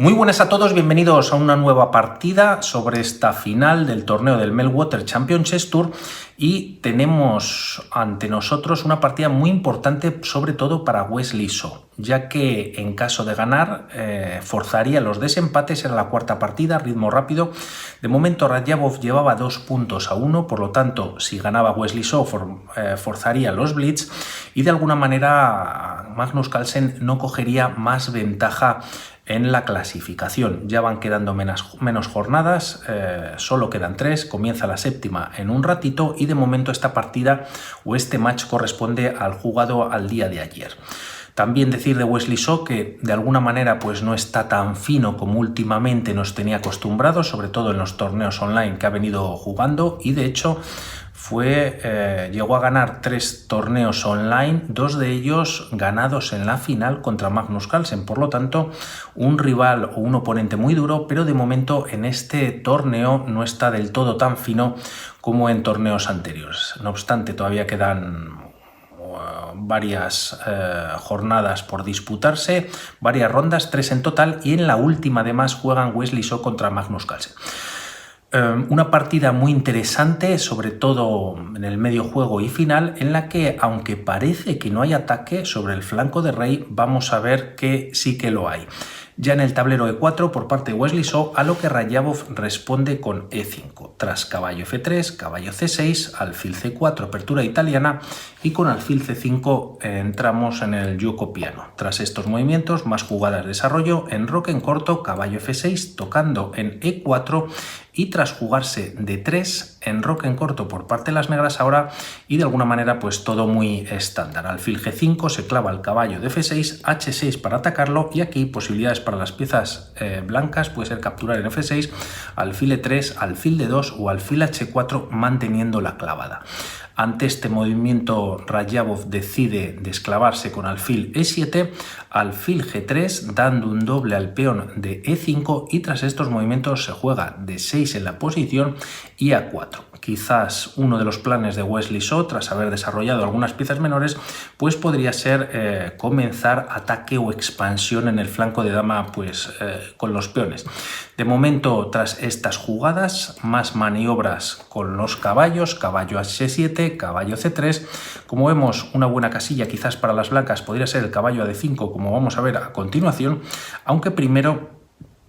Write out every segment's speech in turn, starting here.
Muy buenas a todos, bienvenidos a una nueva partida sobre esta final del torneo del Meltwater Champion Chess Tour y tenemos ante nosotros una partida muy importante sobre todo para Wesley So, ya que en caso de ganar forzaría los desempates, era la cuarta partida, ritmo rápido. De momento Radjabov llevaba 2 puntos a 1, por lo tanto si ganaba Wesley So forzaría los blitz y de alguna manera Magnus Carlsen no cogería más ventaja en la clasificación. Ya van quedando menos jornadas, solo quedan 3, comienza la séptima en un ratito y de momento esta partida o este match corresponde al jugado al día de ayer. También decir de Wesley So que de alguna manera pues no está tan fino como últimamente nos tenía acostumbrados, sobre todo en los torneos online que ha venido jugando, y de hecho llegó a ganar 3 torneos online, 2 de ellos ganados en la final contra Magnus Carlsen. Por lo tanto, un rival o un oponente muy duro, pero de momento en este torneo no está del todo tan fino como en torneos anteriores. No obstante, todavía quedan varias jornadas por disputarse, varias rondas, 3 en total, y en la última además juegan Wesley So contra Magnus Carlsen. Una partida muy interesante, sobre todo en el medio juego y final, en la que, aunque parece que no hay ataque sobre el flanco de rey, vamos a ver que sí que lo hay. Ya en el tablero E4 por parte de Wesley So, a lo que Radjabov responde con E5, tras caballo F3, caballo C6, alfil C4, apertura italiana, y con alfil C5 entramos en el gioco piano. Tras estos movimientos, más jugadas de desarrollo, enroque en corto, caballo F6, tocando en E4, y tras jugarse de 3, enroque en corto por parte de las negras ahora, y de alguna manera pues todo muy estándar. Alfil G5, se clava el caballo de F6, H6 para atacarlo, y aquí posibilidades para las piezas blancas puede ser capturar en F6, alfil E3, alfil D2 o alfil H4 manteniendo la clavada. Ante este movimiento Radjabov decide desclavarse con alfil E7, alfil G3 dando un doble al peón de E5, y tras estos movimientos se juega de 6 en la posición y A4. Quizás uno de los planes de Wesley So, tras haber desarrollado algunas piezas menores, pues podría ser comenzar ataque o expansión en el flanco de dama pues con los peones. De momento, tras estas jugadas, más maniobras con los caballos, caballo H7, caballo C3. Como vemos, una buena casilla quizás para las blancas podría ser el caballo a D5, como vamos a ver a continuación, aunque primero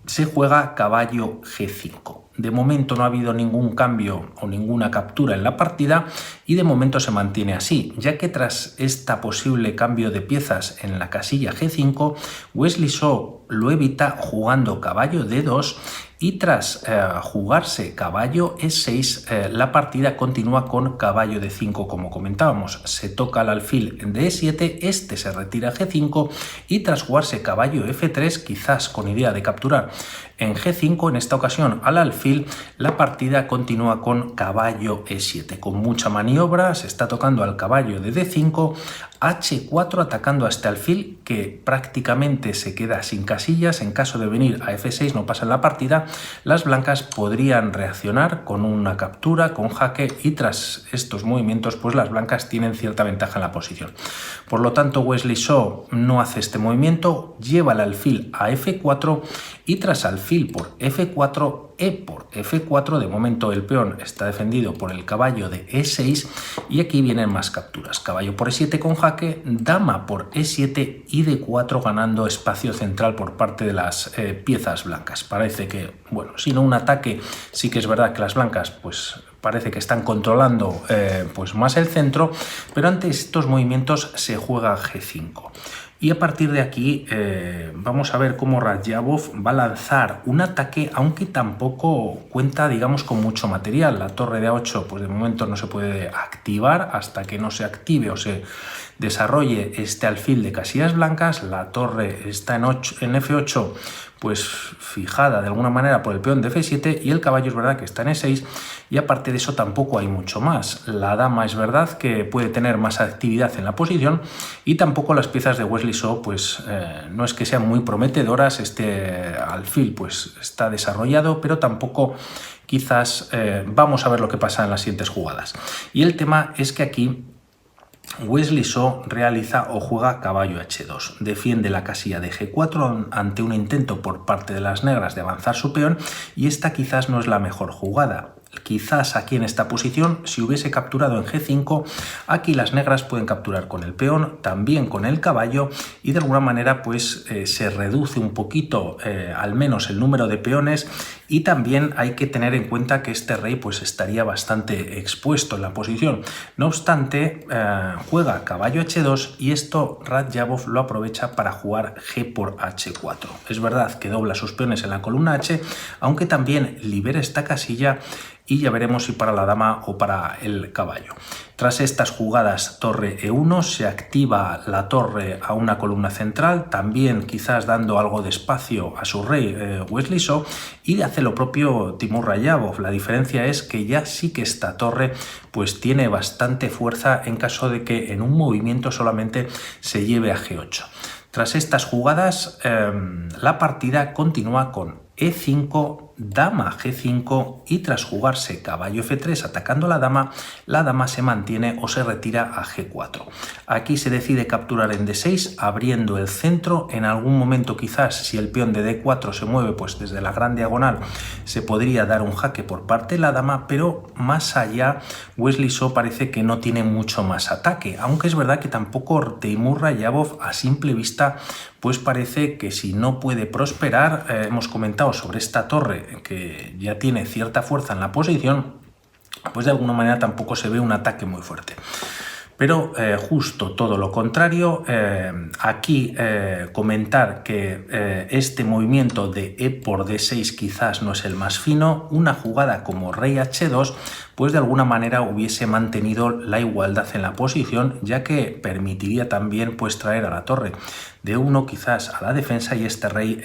se juega caballo G5. De momento no ha habido ningún cambio o ninguna captura en la partida y de momento se mantiene así, ya que tras este posible cambio de piezas en la casilla G5, Wesley So lo evita jugando caballo D2, y tras jugarse caballo E6, la partida continúa con caballo D5 como comentábamos. Se toca el alfil de E7, este se retira a G5 y tras jugarse caballo F3, quizás con idea de capturar en G5, en esta ocasión al alfil, la partida continúa con caballo E7. Con mucha maniobra se está tocando al caballo de D5, H4 atacando a este alfil que prácticamente se queda sin casillas. En caso de venir a F6 no pasa en la partida, las blancas podrían reaccionar con una captura, con jaque, y tras estos movimientos pues las blancas tienen cierta ventaja en la posición. Por lo tanto Wesley So no hace este movimiento, lleva el alfil a F4 y tras alfil por F4, E por F4, de momento el peón está defendido por el caballo de E6 y aquí vienen más capturas. Caballo por E7 con jaque, dama por E7 y D4 ganando espacio central por parte de las piezas blancas. Parece que, bueno, si no un ataque, sí que es verdad que las blancas pues parece que están controlando pues más el centro, pero ante estos movimientos se juega G5. Y a partir de aquí vamos a ver cómo Radjabov va a lanzar un ataque, aunque tampoco cuenta, digamos, con mucho material. La torre de A8 pues de momento no se puede activar hasta que no se active o se desarrolle este alfil de casillas blancas. La torre está en F8 pues fijada de alguna manera por el peón de F7 y el caballo es verdad que está en E6, y aparte de eso tampoco hay mucho más. La dama es verdad que puede tener más actividad en la posición y tampoco las piezas de Wesley So pues no es que sean muy prometedoras. Este alfil pues está desarrollado, pero tampoco quizás vamos a ver lo que pasa en las siguientes jugadas. Y el tema es que aquí Wesley So realiza o juega caballo h2, defiende la casilla de g4 ante un intento por parte de las negras de avanzar su peón, y esta quizás no es la mejor jugada. Quizás aquí en esta posición, si hubiese capturado en g5, aquí las negras pueden capturar con el peón, también con el caballo, y de alguna manera pues se reduce un poquito al menos el número de peones, y también hay que tener en cuenta que este rey pues estaría bastante expuesto en la posición. No obstante, juega caballo h2 y esto Radjabov lo aprovecha para jugar g por h4. Es verdad que dobla sus peones en la columna h, aunque también libera esta casilla, y ya veremos si para la dama o para el caballo. Tras estas jugadas torre e1 se activa la torre a una columna central, también quizás dando algo de espacio a su rey Wesley So, y hace lo propio Timur Radjabov. La diferencia es que ya sí que esta torre pues tiene bastante fuerza en caso de que en un movimiento solamente se lleve a g8. Tras estas jugadas la partida continúa con e5, dama g5, y tras jugarse caballo f3 atacando la dama se mantiene o se retira a g4. Aquí se decide capturar en d6 abriendo el centro. En algún momento quizás si el peón de d4 se mueve pues desde la gran diagonal se podría dar un jaque por parte de la dama, pero más allá Wesley So parece que no tiene mucho más ataque, aunque es verdad que tampoco Timur Radjabov a simple vista pues parece que si no puede prosperar. Hemos comentado sobre esta torre que ya tiene cierta fuerza en la posición, pues de alguna manera tampoco se ve un ataque muy fuerte. Pero justo todo lo contrario, aquí comentar que este movimiento de e por d6 quizás no es el más fino. Una jugada como rey h2 pues de alguna manera hubiese mantenido la igualdad en la posición, ya que permitiría también pues traer a la torre de 1 quizás a la defensa, y este rey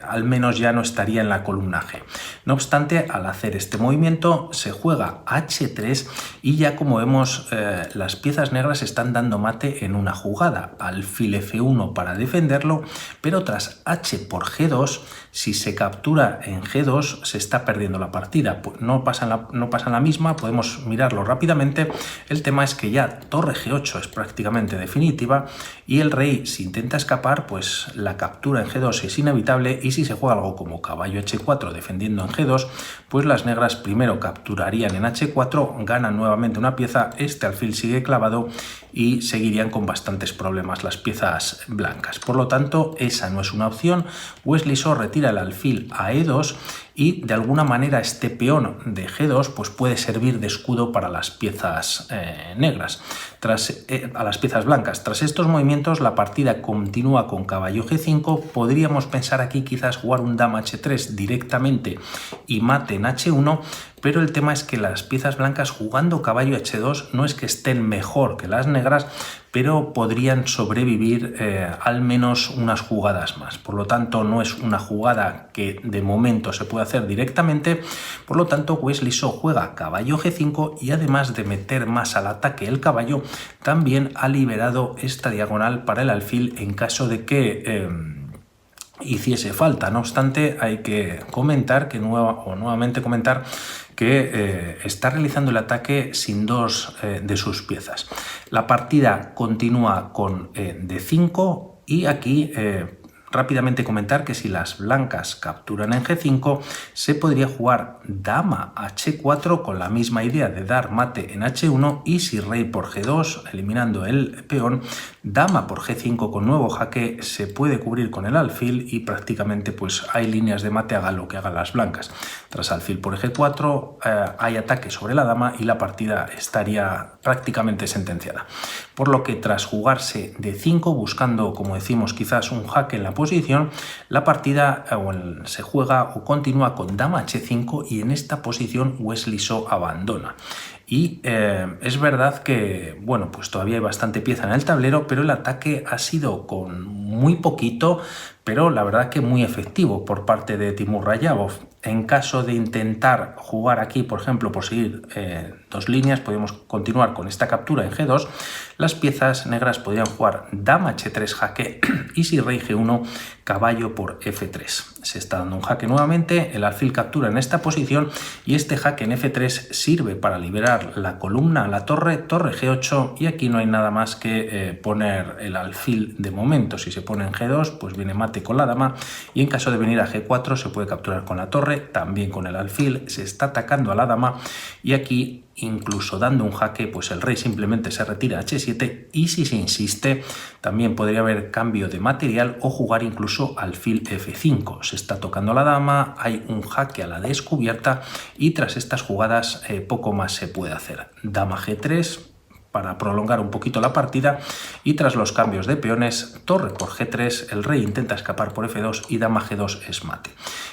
al menos ya no estaría en la columna G. No obstante, al hacer este movimiento se juega h3 y ya como vemos las piezas negras están dando mate en una jugada. Alfil f1 para defenderlo, pero tras h por g2, si se captura en g2 se está perdiendo la partida. No pasa la misma, podemos mirarlo rápidamente. El tema es que ya torre g8 es prácticamente definitiva y el rey, si intenta escapar, pues la captura en g2 es inevitable, y si se juega algo como caballo h4 defendiendo en g2, pues las negras primero capturarían en h4, ganan nuevamente una pieza, este alfil sigue clavado y seguirían con bastantes problemas las piezas blancas. Por lo tanto, esa no es una opción. Wesley So retira el alfil a e2 y de alguna manera este peón de g2 pues puede servir de escudo para las piezas negras, a las piezas blancas. Tras estos movimientos la partida continúa con caballo g5. Podríamos pensar aquí quizás jugar un dama h3 directamente y mate en h1, pero el tema es que las piezas blancas jugando caballo h2 no es que estén mejor que las negras, pero podrían sobrevivir al menos unas jugadas más. Por lo tanto, no es una jugada que de momento se puede hacer directamente. Por lo tanto, Wesley So juega caballo g5 y además de meter más al ataque el caballo, también ha liberado esta diagonal para el alfil en caso de que hiciese falta. No obstante, hay que comentar que nuevamente comentar que está realizando el ataque sin dos de sus piezas. La partida continúa con d5 y aquí rápidamente comentar que si las blancas capturan en g5 se podría jugar dama h4 con la misma idea de dar mate en h1, y si rey por g2 eliminando el peón, dama por g5 con nuevo jaque se puede cubrir con el alfil y prácticamente pues hay líneas de mate hagan lo que hagan las blancas. Tras alfil por g4 hay ataque sobre la dama y la partida estaría prácticamente sentenciada. Por lo que tras jugarse d5 buscando, como decimos, quizás un jaque en la posición, la partida se juega o continúa con dama h5 y en esta posición Wesley So abandona. Y es verdad que, bueno, pues todavía hay bastante pieza en el tablero, pero el ataque ha sido con muy poquito pero la verdad que muy efectivo por parte de Timur Rayabov. En caso de intentar jugar aquí, por ejemplo, por seguir dos líneas, podemos continuar con esta captura en G2. Las piezas negras podrían jugar dama H3 jaque y si rey G1, caballo por F3. Se está dando un jaque nuevamente, el alfil captura en esta posición y este jaque en F3 sirve para liberar la columna a la torre, torre G8 y aquí no hay nada más que poner el alfil de momento. Si se pone en G2, pues viene mate con la dama y en caso de venir a G4 se puede capturar con la torre, también con el alfil, se está atacando a la dama y aquí incluso dando un jaque, pues el rey simplemente se retira a H7 y si se insiste también podría haber cambio de material o jugar incluso alfil F5. Se está tocando la dama, hay un jaque a la descubierta y tras estas jugadas poco más se puede hacer. Dama G3 para prolongar un poquito la partida y tras los cambios de peones, torre por G3, el rey intenta escapar por F2 y dama G2 es mate.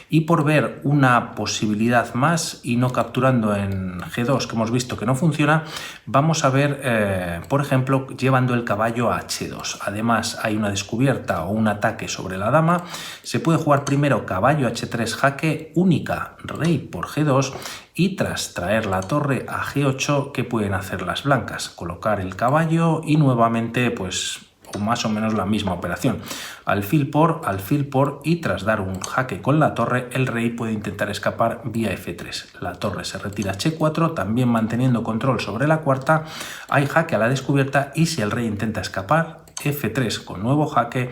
Y por ver una posibilidad más y no capturando en G2 que hemos visto que no funciona, vamos a ver, por ejemplo, llevando el caballo a H2. Además hay una descubierta o un ataque sobre la dama, se puede jugar primero caballo H3 jaque, única rey por G2 y tras traer la torre a G8, ¿qué pueden hacer las blancas? Colocar el caballo y nuevamente pues más o menos la misma operación. Alfil por y tras dar un jaque con la torre, el rey puede intentar escapar vía F3. La torre se retira a H4, también manteniendo control sobre la cuarta. Hay jaque a la descubierta y si el rey intenta escapar, F3 con nuevo jaque,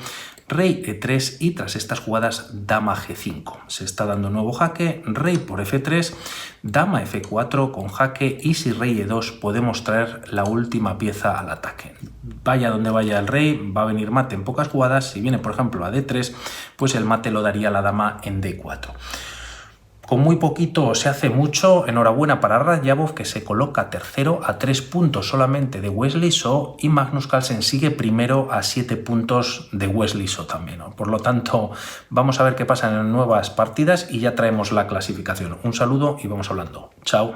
rey E3 y tras estas jugadas dama G5. Se está dando nuevo jaque, rey por F3, dama F4 con jaque y si rey E2 podemos traer la última pieza al ataque. Vaya donde vaya el rey, va a venir mate en pocas jugadas. Si viene por ejemplo a D3, pues el mate lo daría la dama en D4. Con muy poquito se hace mucho. Enhorabuena para Rayabov, que se coloca tercero a 3 puntos solamente de Wesley So y Magnus Carlsen sigue primero a 7 puntos de Wesley So también, ¿no? Por lo tanto, vamos a ver qué pasa en nuevas partidas y ya traemos la clasificación. Un saludo y vamos hablando. Chao.